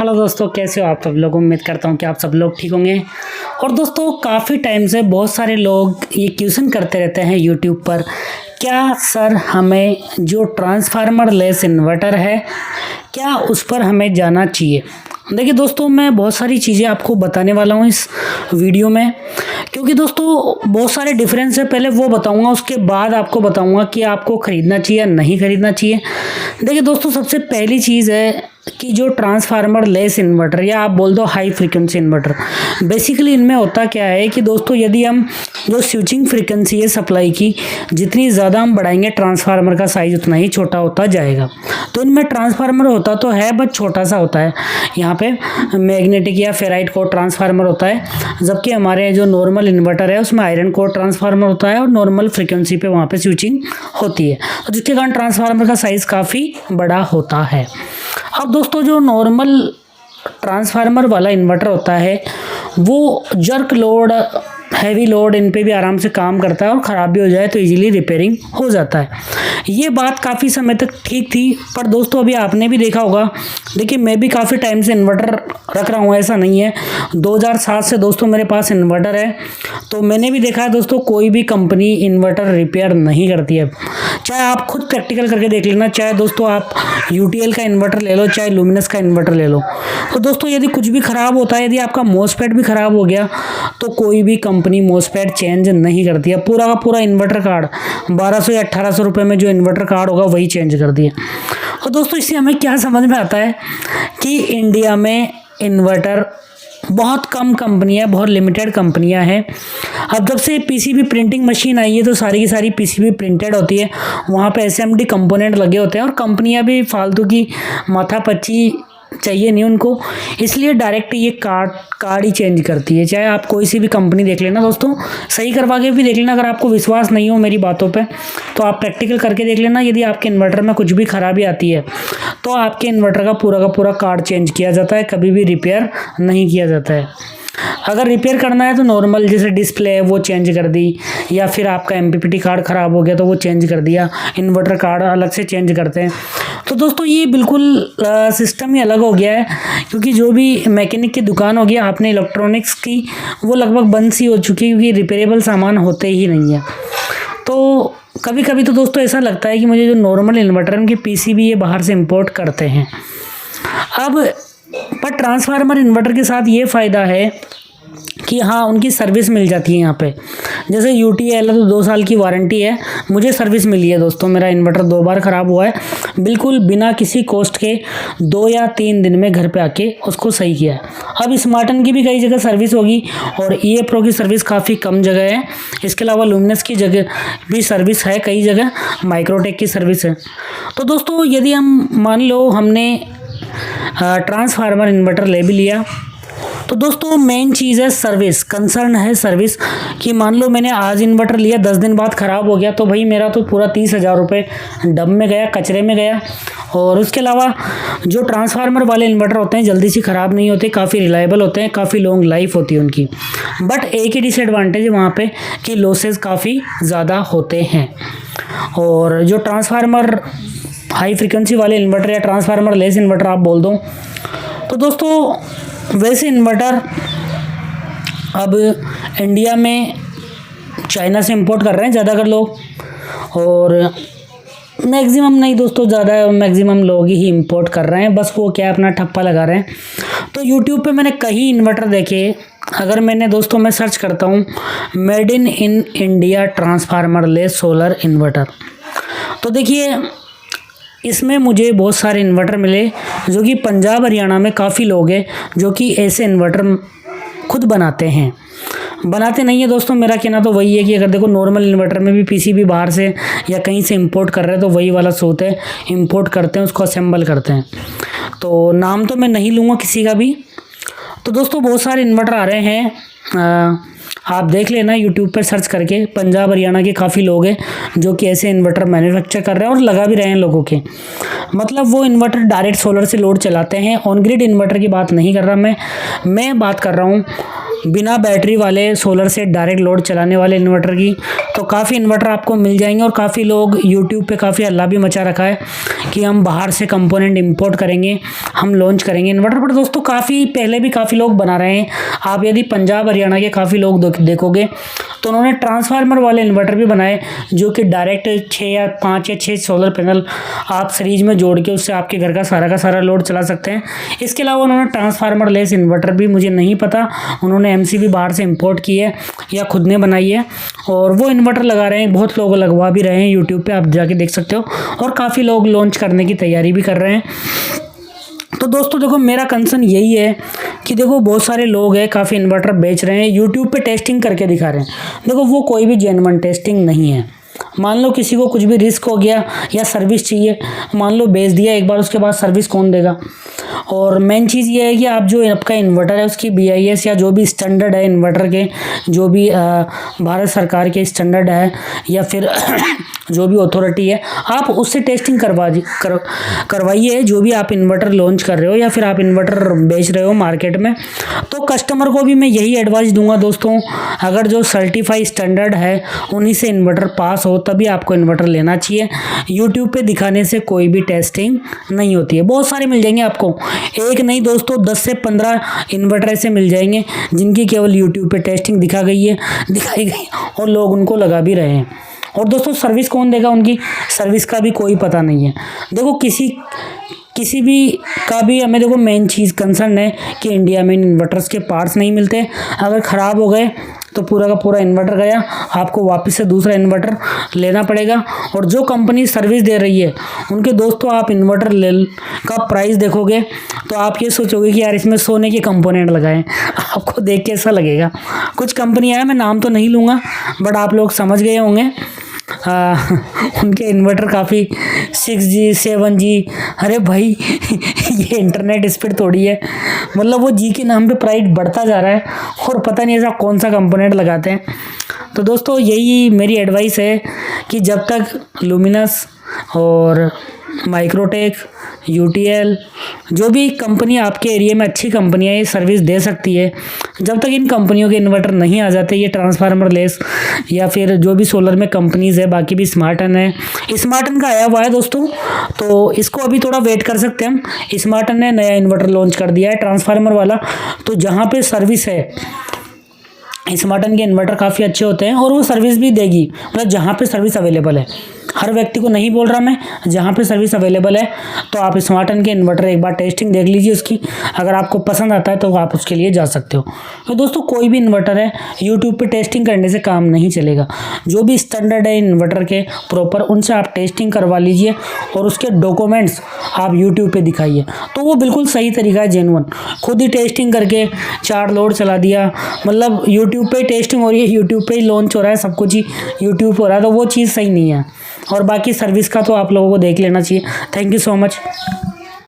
Hello दोस्तों, कैसे हो आप सब लोग। उम्मीद करता हूँ कि आप सब लोग ठीक होंगे। और दोस्तों, काफ़ी टाइम से बहुत सारे लोग ये क्वेश्चन करते रहते हैं यूट्यूब पर, क्या सर हमें जो ट्रांसफार्मर लेस इन्वर्टर है क्या उस पर हमें जाना चाहिए। देखिए दोस्तों, मैं बहुत सारी चीज़ें आपको बताने वाला हूँ इस वीडियो में, क्योंकि दोस्तों बहुत सारे डिफरेंस है। पहले वो बताऊंगा, उसके बाद आपको बताऊंगा कि आपको ख़रीदना चाहिए या नहीं ख़रीदना चाहिए। देखिए दोस्तों, सबसे पहली चीज़ है कि जो ट्रांसफार्मर लेस इन्वर्टर या आप बोल दो हाई फ्रीक्वेंसी इन्वर्टर, बेसिकली इनमें होता क्या है कि दोस्तों यदि हम जो स्विचिंग फ्रीक्वेंसी है सप्लाई की, जितनी ज़्यादा हम बढ़ाएंगे ट्रांसफार्मर का साइज़ उतना ही छोटा होता जाएगा। तो इनमें ट्रांसफार्मर होता तो है बट छोटा सा होता है। यहाँ पे मैग्नेटिक या फेराइट कोर ट्रांसफार्मर होता है, जबकि हमारे जो नॉर्मल इन्वर्टर है उसमें आयरन कोर ट्रांसफार्मर होता है और नॉर्मल फ्रीक्वेंसी पे वहाँ पे स्विचिंग होती है, तो जिसके कारण ट्रांसफार्मर का साइज़ काफ़ी बड़ा होता है। अब दोस्तों, जो नॉर्मल ट्रांसफार्मर वाला इन्वर्टर होता है वो jerk load, heavy load in पे भी आराम से काम करता है और ख़राब भी हो जाए तो इजीली रिपेयरिंग हो जाता है। ये बात काफ़ी समय तक ठीक थी, पर दोस्तों अभी आपने भी देखा होगा, देखिए मैं भी काफ़ी टाइम से इन्वर्टर रख रहा हूँ, ऐसा नहीं है। 2007 से दोस्तों मेरे पास इन्वर्टर है, तो मैंने भी देखा है दोस्तों कोई भी कंपनी इन्वर्टर रिपेयर नहीं करती है। चाहे आप खुद प्रैक्टिकल करके देख लेना, चाहे दोस्तों आप यूटीएल का इन्वर्टर ले लो, चाहे लुमिनस का इन्वर्टर ले लो। तो दोस्तों यदि कुछ भी ख़राब होता है, यदि आपका मॉसफेट भी ख़राब हो गया, तो कोई भी कंपनी मॉसफेट चेंज नहीं करती है। पूरा का पूरा इन्वर्टर कार्ड 1200 या 1800 रुपये में जो इन्वर्टर कार्ड होगा वही चेंज कर दिया। और दोस्तों इससे हमें क्या समझ में आता है कि इंडिया में इन्वर्टर बहुत कम कंपनियां, बहुत लिमिटेड कंपनियां हैं। अब जब से पीसीबी प्रिंटिंग मशीन आई है तो सारी की सारी पीसीबी प्रिंटेड होती है, वहाँ पे एसएमडी कंपोनेंट लगे होते हैं और कंपनियां भी फालतू की माथापच्ची चाहिए नहीं उनको, इसलिए डायरेक्ट ये कार्ड ही चेंज करती है। चाहे आप कोई सी भी कंपनी देख लेना दोस्तों, सही करवा के भी देख लेना। अगर आपको विश्वास नहीं हो मेरी बातों पे तो आप प्रैक्टिकल करके देख लेना। यदि आपके इन्वर्टर में कुछ भी खराबी आती है तो आपके इन्वर्टर का पूरा कार्ड चेंज किया जाता है, कभी भी रिपेयर नहीं किया जाता है। अगर रिपेयर करना है तो नॉर्मल जैसे डिस्प्ले है वो चेंज कर दी, या फिर आपका एमपीपीटी कार्ड ख़राब हो गया तो वो चेंज कर दिया, इन्वर्टर कार्ड अलग से चेंज करते हैं। तो दोस्तों ये बिल्कुल सिस्टम ही अलग हो गया है, क्योंकि जो भी मैकेनिक की दुकान होगी आपने इलेक्ट्रॉनिक्स की, वो लगभग बंद सी हो चुकी है, क्योंकि रिपेयरेबल सामान होते ही नहीं है। तो कभी कभी तो दोस्तों ऐसा लगता है कि मुझे जो नॉर्मल इन्वर्टर है उनकी पीसीबी ये बाहर से इम्पोर्ट करते हैं। अब पर ट्रांसफार्मर इन्वर्टर के साथ ये फ़ायदा है कि हाँ उनकी सर्विस मिल जाती है यहाँ पे। जैसे यूटीएल है तो 2 साल की वारंटी है, मुझे सर्विस मिली है दोस्तों। मेरा इन्वर्टर 2 बार ख़राब हुआ है, बिल्कुल बिना किसी कॉस्ट के 2 या 3 दिन में घर पे आके उसको सही किया है। अब स्मार्टन की भी कई जगह सर्विस होगी और ईए प्रो की सर्विस काफ़ी कम जगह है। इसके अलावा लुमिनस की जगह भी सर्विस है, कई जगह माइक्रोटेक की सर्विस है। तो दोस्तों यदि हम मान लो हमने ट्रांसफार्मर इन्वर्टर ले भी लिया, तो दोस्तों मेन चीज़ है सर्विस, कंसर्न है सर्विस। कि मान लो मैंने आज इन्वर्टर लिया, 10 दिन बाद ख़राब हो गया, तो भाई मेरा तो पूरा 30,000 रुपये डब में गया, कचरे में गया। और उसके अलावा जो ट्रांसफार्मर वाले इन्वर्टर होते हैं जल्दी से ख़राब नहीं होते, काफ़ी रिलायबल होते हैं, काफ़ी लॉन्ग लाइफ होती है उनकी। बट एक ही डिसएडवांटेज है वहाँ पे कि लॉसेस काफ़ी ज़्यादा होते हैं। और जो ट्रांसफार्मर हाई फ्रिक्वेंसी वाले इन्वर्टर या ट्रांसफार्मर लेस इन्वर्टर आप बोल दो, तो दोस्तों वैसे इन्वर्टर अब इंडिया में चाइना से इंपोर्ट कर रहे हैं ज़्यादातर लोग, और मैक्सिमम नहीं दोस्तों, ज़्यादा मैक्सिमम लोग ही इंपोर्ट कर रहे हैं, बस वो क्या अपना ठप्पा लगा रहे हैं। तो यूट्यूब पे मैंने कई इन्वर्टर देखे। अगर मैंने दोस्तों मैं सर्च करता हूँ made in India transformer less solar inverter, तो देखिए इसमें मुझे बहुत सारे इन्वर्टर मिले जो कि पंजाब हरियाणा में काफ़ी लोग हैं जो कि ऐसे इन्वर्टर खुद बनाते हैं। बनाते नहीं है दोस्तों, मेरा कहना तो वही है कि अगर देखो नॉर्मल इन्वर्टर में भी पीसीबी बाहर से या कहीं से इंपोर्ट कर रहे हैं तो वही वाला सोच है, इंपोर्ट करते हैं उसको असेंबल करते हैं। तो नाम तो मैं नहीं लूँगा किसी का भी। तो दोस्तों बहुत सारे इन्वर्टर आ रहे हैं, आप देख लेना यूट्यूब पर सर्च करके। पंजाब हरियाणा के काफ़ी लोग हैं जो कि ऐसे इन्वर्टर मैन्युफैक्चर कर रहे हैं और लगा भी रहे हैं लोगों के। मतलब वो इन्वर्टर डायरेक्ट सोलर से लोड चलाते हैं। ऑन ग्रिड इन्वर्टर की बात नहीं कर रहा मैं बात कर रहा हूँ बिना बैटरी वाले सोलर से डायरेक्ट लोड चलाने वाले इन्वर्टर की। तो काफ़ी इन्वर्टर आपको मिल जाएंगे और काफ़ी लोग यूट्यूब पे काफ़ी हल्ला भी मचा रखा है कि हम बाहर से कंपोनेंट इंपोर्ट करेंगे, हम लॉन्च करेंगे इन्वर्टर। पर दोस्तों काफ़ी पहले भी काफ़ी लोग बना रहे हैं। आप यदि पंजाब हरियाणा के काफ़ी लोग देखोगे तो उन्होंने ट्रांसफार्मर वाले इन्वर्टर भी बनाए जो कि डायरेक्ट 6 या 5 या 6 सोलर पैनल आप सीरीज में जोड़ के उससे आपके घर का सारा लोड चला सकते हैं। इसके अलावा उन्होंने ट्रांसफार्मर लेस इन्वर्टर भी, मुझे नहीं पता उन्होंने एमसीबी बाहर से इंपोर्ट की है या खुद ने बनाई है, और वो इन्वर्टर लगा रहे हैं। बहुत लोग लगवा भी रहे हैं, यूट्यूब पे आप जाके देख सकते हो, और काफ़ी लोग लॉन्च करने की तैयारी भी कर रहे हैं। तो दोस्तों देखो, मेरा कंसर्न यही है कि देखो बहुत सारे लोग हैं काफ़ी इन्वर्टर बेच रहे हैं, यूट्यूब पे टेस्टिंग करके दिखा रहे हैं। देखो वो कोई भी जेन्युइन टेस्टिंग नहीं है। मान लो किसी को कुछ भी रिस्क हो गया या सर्विस चाहिए, मान लो बेच दिया एक बार, उसके बाद सर्विस कौन देगा। और मेन चीज़ ये है कि आप जो आपका इन्वर्टर है उसकी BIS या जो भी स्टैंडर्ड है इन्वर्टर के, जो भी भारत सरकार के स्टैंडर्ड है या फिर जो भी अथॉरिटी है, आप उससे टेस्टिंग करवाइए जो भी आप इन्वर्टर लॉन्च कर रहे हो या फिर आप इन्वर्टर बेच रहे हो मार्केट में। तो कस्टमर को भी मैं यही एडवाइस दूंगा दोस्तों, अगर जो सर्टिफाइड स्टैंडर्ड है उन्हीं से इन्वर्टर पास हो तभी आपको इन्वर्टर लेना चाहिए। यूट्यूब पे दिखाने से कोई भी टेस्टिंग नहीं होती है। बहुत सारे मिल जाएंगे आपको, एक नहीं दोस्तों 10 से 15 इन्वर्टर ऐसे मिल जाएंगे जिनकी केवल यूट्यूब पे टेस्टिंग दिखाई गई और लोग उनको लगा भी रहे हैं। और दोस्तों सर्विस कौन देगा, उनकी सर्विस का भी कोई पता नहीं है। देखो किसी भी का भी हमें देखो मेन चीज़ कंसर्न है कि इंडिया में इन्वर्टर्स के पार्ट्स नहीं मिलते। अगर ख़राब हो गए तो पूरा का पूरा इन्वर्टर गया, आपको वापस से दूसरा इन्वर्टर लेना पड़ेगा। और जो कंपनी सर्विस दे रही है उनके दोस्तों आप इन्वर्टर का प्राइस देखोगे तो आप ये सोचोगे कि यार इसमें सोने के कंपोनेंट लगाएं। आपको देख के ऐसा लगेगा। कुछ कंपनी है, मैं नाम तो नहीं लूँगा बट आप लोग समझ गए होंगे, उनके इन्वर्टर काफ़ी 6G 7G, अरे भाई ये इंटरनेट स्पीड थोड़ी है। मतलब वो जी के नाम पे प्राइस बढ़ता जा रहा है और पता नहीं ऐसा कौन सा कंपोनेंट लगाते हैं। तो दोस्तों यही मेरी एडवाइस है कि जब तक लुमिनस और माइक्रोटेक, UTL, जो भी कंपनी आपके एरिया में अच्छी कंपनियाँ ये सर्विस दे सकती है, जब तक इन कंपनियों के इन्वर्टर नहीं आ जाते ये ट्रांसफार्मर लेस या फिर जो भी सोलर में कंपनीज़ है, बाकी भी स्मार्टन है, स्मार्टन का आया हुआ है दोस्तों, तो इसको अभी थोड़ा वेट कर सकते हैं हम। स्मार्टन ने नया इन्वर्टर लॉन्च कर दिया है ट्रांसफार्मर वाला, तो जहाँ पे सर्विस है स्मार्टन के इन्वर्टर काफ़ी अच्छे होते हैं और वो सर्विस भी देगी। मतलब जहाँ पे सर्विस अवेलेबल है, हर व्यक्ति को नहीं बोल रहा मैं, जहाँ पे सर्विस अवेलेबल है तो आप स्मार्टन के इन्वर्टर एक बार टेस्टिंग देख लीजिए उसकी, अगर आपको पसंद आता है तो आप उसके लिए जा सकते हो। तो दोस्तों कोई भी इन्वर्टर है यूट्यूब पे टेस्टिंग करने से काम नहीं चलेगा। जो भी स्टैंडर्ड है इन्वर्टर के प्रॉपर, उनसे आप टेस्टिंग करवा लीजिए और उसके डॉक्यूमेंट्स आप यूट्यूब पे दिखाइए, तो वो बिल्कुल सही तरीका है, जेन्युइन। खुद ही टेस्टिंग करके 4 लोड चला दिया, मतलब यूट्यूब पे टेस्टिंग हो रही है, यूट्यूब पे ही लॉन्च हो रहा है, सब कुछ ही यूट्यूब हो रहा है, तो वो चीज़ सही नहीं है। और बाकी सर्विस का तो आप लोगों को देख लेना चाहिए। Thank you so much.